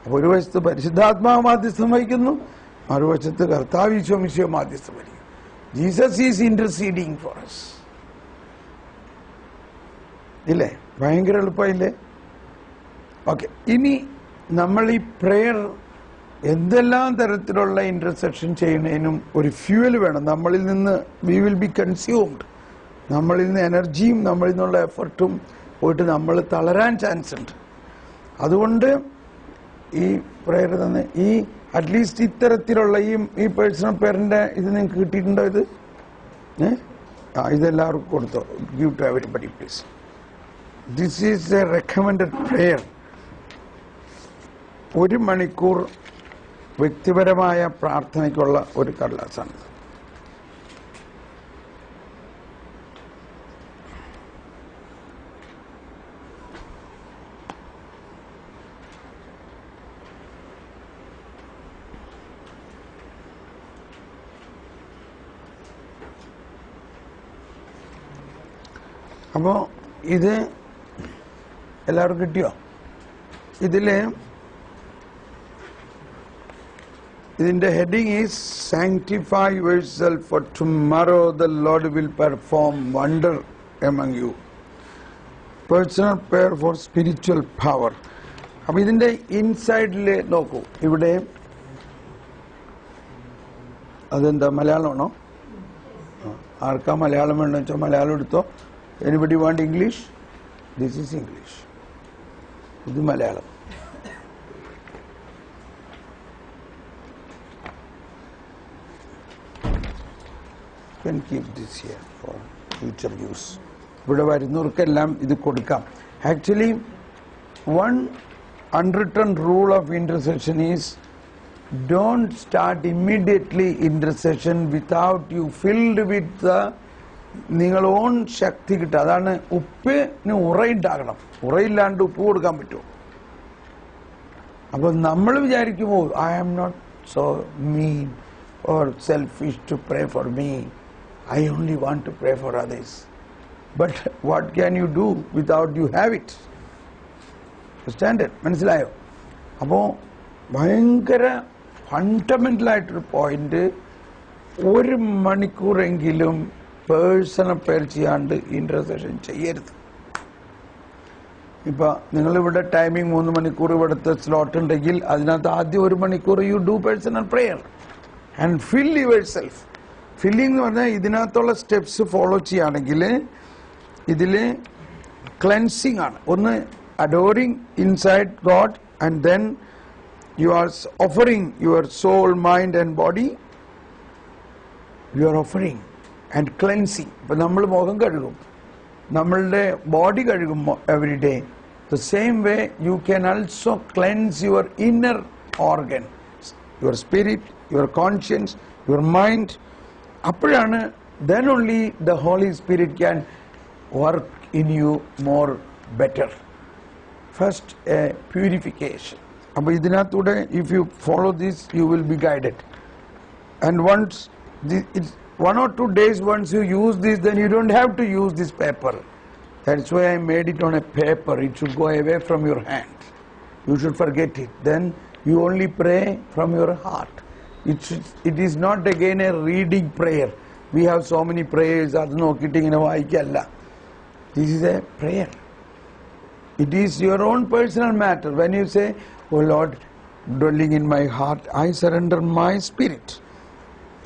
അപ്പൊ ഒരു വശത്ത് പരിശുദ്ധാത്മാവ് മാധ്യസ്ഥം വഹിക്കുന്നു, മറുവശത്ത് കർത്താവ് ഈശോ മാധ്യസ്ഥം വഹിക്കുന്നു. Jesus is interceding for us. ഇല്ലേ? ഭയങ്കര എളുപ്പമായില്ലേ? ഓക്കെ, ഇനി നമ്മൾ ഈ പ്രെയർ എന്തെല്ലാം തരത്തിലുള്ള ഇന്റർസെക്ഷൻ ചെയ്യുന്നതിനും ഒരു ഫ്യൂവൽ വേണം. നമ്മളിൽ നിന്ന് വി വിൽ ബി കൺസ്യൂംഡ്. നമ്മളിൽ നിന്ന് എനർജിയും നമ്മളിൽ നിന്നുള്ള എഫർട്ടും പോയിട്ട് നമ്മൾ തളരാൻ ചാൻസ് ഉണ്ട്. അതുകൊണ്ട് ഈ പ്രെയർ തന്നെ ഈ അറ്റ്ലീസ്റ്റ് ഇത്തരത്തിലുള്ള ഈ പേഴ്സണൽ പ്രെയറിന്റെ ഇത് നിങ്ങൾക്ക് കിട്ടിയിട്ടുണ്ടോ? ഇത് ഇതെല്ലാവർക്കും കൊടുത്തോ? Give to everybody please. This is a recommended prayer. 1 മണിക്കൂർ വ്യക്തിപരമായ പ്രാർത്ഥനയ്ക്കുള്ള ഒരു കടലാസാണ്. അപ്പോ ഇത് എല്ലാവർക്കും കിട്ടിയോ? ഇതിന്റെ heading is sanctify yourself four tomorrow the Lord will perform wonder among U. Personal prayer four spiritual power. അപ്പൊ ഇതിന്റെ ഇൻസൈഡില് നോക്കൂ. ഇവിടെ അതെന്താ മലയാളമാണോ? ആർക്കാ മലയാളം വേണമെന്ന് വെച്ചാൽ മലയാളം എടുത്തോ. Anybody want English? This is English. ഇത് Malayalam. Can keep this here for future use. ഇവിടെ വരുന്നവർക്കെല്ലാം ഇത് കൊടുക്കാം. Actually, one unwritten rule of intercession is don't start immediately intercession without you filled with the നിങ്ങളുടെ ഓൺ ശക്തി കിട്ടുക. അതാണ് ഉപ്പിന് ഉറയുണ്ടാകണം. ഉറയില്ലാണ്ട് ഉപ്പ് കൊടുക്കാൻ പറ്റുമോ? അപ്പോൾ നമ്മൾ വിചാരിക്കുമോ I am not so mean or selfish to pray for me. I only want to pray for others. But what can you do without you have it? Understand it? മനസ്സിലായോ? അപ്പോൾ ഭയങ്കര ഫണ്ടമെന്റൽ ആയിട്ടൊരു പോയിന്റ്, 1 മണിക്കൂറെങ്കിലും personal പേർ ചെയ്യാണ്ട് intercession ചെയ്യരുത്. ഇപ്പൊ നിങ്ങളിവിടെ ടൈമിംഗ് 3 മണിക്കൂർ ഇവിടുത്തെ സ്ലോട്ട് ഉണ്ടെങ്കിൽ അതിനകത്ത് ആദ്യം 1 മണിക്കൂർ you do personal prayer and fill yourself. Filling എന്ന് പറഞ്ഞാൽ ഇതിനകത്തുള്ള സ്റ്റെപ്സ് ഫോളോ ചെയ്യുകയാണെങ്കിൽ ഇതില് ക്ലെൻസിങ് ആണ്. ഒന്ന് adoring inside God and then you are offering your soul, mind and body. You are offering and cleansing. ഇപ്പൊ നമ്മൾ മുഖം കഴുകും, നമ്മളുടെ ബോഡി കഴുകും every day. The same way you can also cleanse your inner organ, your spirit, your conscience, your mind. അപ്പോഴാണ് then only the Holy Spirit can work in you more better. First, a purification. അപ്പോൾ ഇതിനകത്തൂടെ if you follow this you will be guided. And once it's 1 or 2 days once you use this, then you don't have to use this paper. That's why I made it on a paper. It should go away from your hand. You should forget it. Then you only pray from your heart. It is not again a reading prayer. We have so many prayers. അത് നോക്കിയിട്ട് ഇങ്ങനെ വായിക്കല്ല. This is a prayer. It is your own personal matter. When you say, "Oh Lord, dwelling in my heart, I surrender my spirit."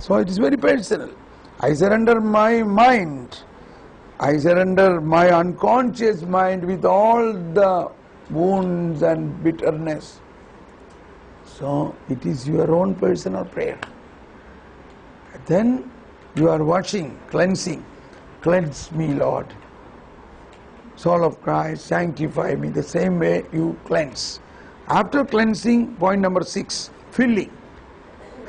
So it is very personal. I surrender my mind. I surrender my unconscious mind with all the wounds and bitterness. So it is your own personal prayer. Then you are washing, cleansing. Cleanse me, Lord. Soul of Christ, sanctify me. The same way you cleanse. After cleansing, point number 6, filling.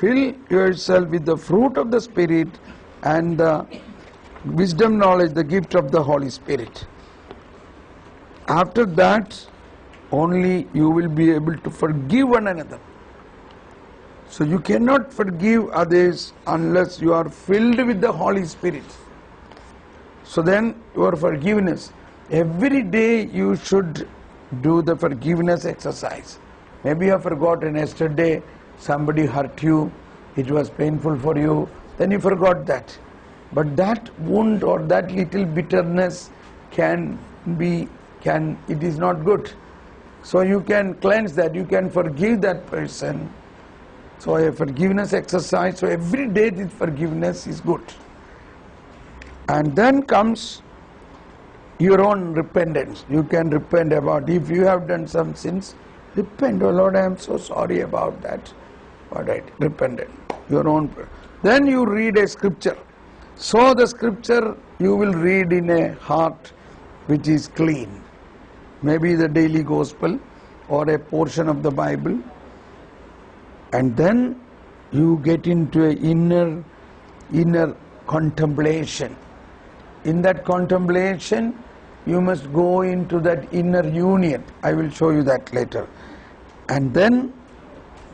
Fill yourself with the fruit of the Spirit and the wisdom, knowledge, the gift of the Holy Spirit. After that, only you will be able to forgive one another. So you cannot forgive others unless you are filled with the Holy Spirit. So then your forgiveness, every day you should do the forgiveness exercise. Maybe you have forgotten yesterday somebody hurt you, it was painful for you, then you forgot that. But that wound or that little bitterness it is not good. So you can cleanse that, you can forgive that person. So a forgiveness exercise, so every day this forgiveness is good. And then comes your own repentance. You can repent about, if you have done some sins, repent. Oh Lord, I am so sorry about that. Alright, repented. Your own. Then you read a scripture. So the scripture you will read in a heart which is clean. Maybe the daily gospel or a portion of the Bible. And then you get into a inner contemplation. In that contemplation, you must go into that inner union. I will show you that later. And then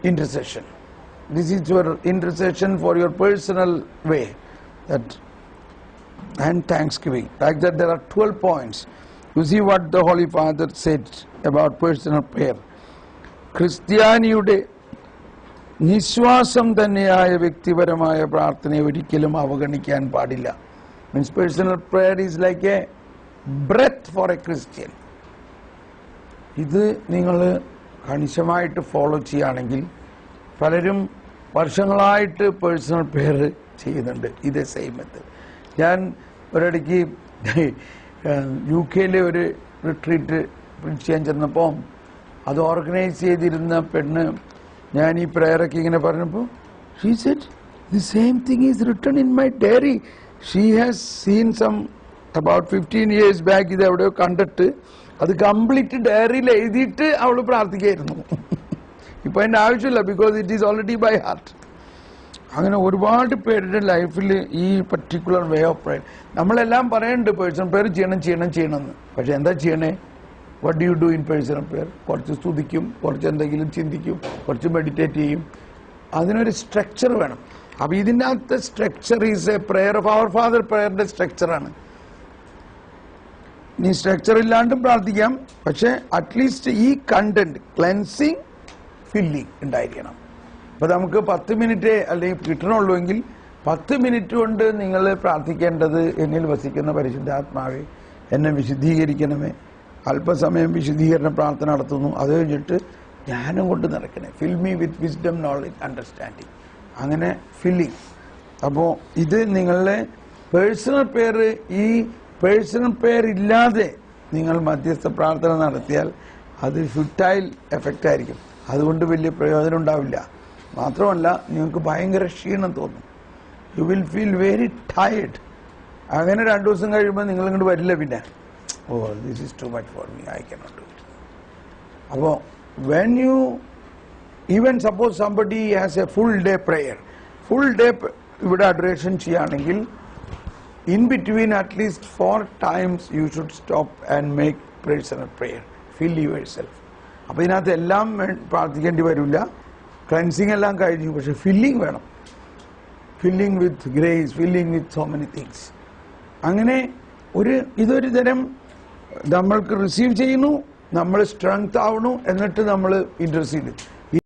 intercession. This is your intercession for your personal way. And thanksgiving. Like that there are 12 points. You see what the Holy Father said about personal prayer. ക്രിസ്ത്യാനിയുടെ നിശ്വാസം തന്നെയായ വ്യക്തിപരമായ പ്രാർത്ഥനയെ ഒരിക്കലും അവഗണിക്കാൻ പാടില്ല. Means personal prayer is like a breath for a Christian. ഇത് നിങ്ങൾ കണിശമായിട്ട് follow ചെയ്യുകയാണെങ്കിൽ പലരും വർഷങ്ങളായിട്ട് പേഴ്സണൽ പ്രെയർ ചെയ്യുന്നുണ്ട് ഇതേ സെയിം മെത്തേഡ്. ഞാൻ ഒരിടയ്ക്ക് UK ഒരു റിട്രീറ്റ് ചെയ്യാൻ ചെന്നപ്പോൾ അത് ഓർഗനൈസ് ചെയ്തിരുന്ന പെണ്ണ് ഞാൻ ഈ പ്രയറൊക്കെ ഇങ്ങനെ പറഞ്ഞപ്പോൾ she said the same thing is written in my diary. She has seen some about 15 years back ഇത് എവിടെയോ കണ്ടിട്ട് അത് കംപ്ലീറ്റ് ഡയറിയിൽ എഴുതിയിട്ട് അവൾ പ്രാർത്ഥിക്കായിരുന്നു. ഇപ്പൊ അതിന്റെ ആവശ്യമില്ല, because it is already by heart. അങ്ങനെ ഒരുപാട് പേരുടെ ലൈഫിൽ ഈ പർട്ടിക്കുലർ വേ ഓഫ് പ്രയർ നമ്മളെല്ലാം പറയുന്നുണ്ട് പേഴ്സണൽ പ്രയർ ചെയ്യണമെന്ന്. പക്ഷെ എന്താ ചെയ്യണേ? What do you do in personal prayer? കുറച്ച് സ്തുതിക്കും, കുറച്ച് എന്തെങ്കിലും ചിന്തിക്കും, കുറച്ച് മെഡിറ്റേറ്റ് ചെയ്യും. അതിനൊരു സ്ട്രക്ചർ വേണം. അപ്പൊ ഇതിൻ്റെ അകത്തെ structure is a prayer of our father. പ്രയറിന്റെ സ്ട്രക്ചറാണ്. ഇനി സ്ട്രക്ചർ ഇല്ലാണ്ടും പ്രാർത്ഥിക്കാം, പക്ഷെ അറ്റ്ലീസ്റ്റ് ഈ കണ്ടന്റ് ക്ലെൻസിങ് ഫില്ലിങ് ഉണ്ടായിരിക്കണം. അപ്പൊ നമുക്ക് 10 മിനിറ്റ് അല്ലെങ്കിൽ കിട്ടണുള്ളൂ എങ്കിൽ 10 മിനിറ്റ് കൊണ്ട് നിങ്ങൾ പ്രാർത്ഥിക്കേണ്ടത് എന്നിൽ വസിക്കുന്ന പരിശുദ്ധാത്മാവേ എന്നെ വിശുദ്ധീകരിക്കണമേ. അല്പസമയം വിശുദ്ധീകരണ പ്രാർത്ഥന നടത്തുന്നു, അത് കഴിഞ്ഞിട്ട് ജ്ഞാനം കൊണ്ട് നിറയ്ക്കണേ. Fill me with wisdom, knowledge, understanding. അങ്ങനെ ഫില്ലിങ്. അപ്പോൾ ഇത് നിങ്ങളുടെ പേഴ്സണൽ പ്രയർ, ഈ പേഴ്സണൽ പ്രയർ ഇല്ലാതെ നിങ്ങൾ മധ്യസ്ഥ പ്രാർത്ഥന നടത്തിയാൽ അത് ഫുറ്റൈൽ എഫക്റ്റ് ആയിരിക്കും. അതുകൊണ്ട് വലിയ പ്രയോജനം ഉണ്ടാവില്ല. മാത്രമല്ല നിങ്ങൾക്ക് ഭയങ്കര ക്ഷീണം തോന്നും. You will feel very tired. അങ്ങനെ 2 ദിവസം കഴിയുമ്പോൾ നിങ്ങൾ ഇങ്ങോട്ട് വരില്ല. പിന്നെ this is too much for me, I cannot do it. അപ്പോൾ when you even suppose somebody has a full day prayer, full day ഇവിടെ അഡ്രേഷൻ ചെയ്യുകയാണെങ്കിൽ in between at least 4 times you should stop and make personal prayer. Fill yourself. അപ്പോൾ ഇതിനകത്ത് എല്ലാം പ്രാർത്ഥിക്കേണ്ടി വരില്ല. Cleansing എല്ലാം കഴിഞ്ഞു, പക്ഷെ ഫില്ലിംഗ് വേണം. Filling with grace, filling with so many things. അങ്ങനെ ഇതൊരു തരം നമ്മൾക്ക് റിസീവ് ചെയ്യുന്നു, നമ്മൾ സ്ട്രെങ്ത് ആവണു, എന്നിട്ട് നമ്മൾ ഇന്റർസീഡ്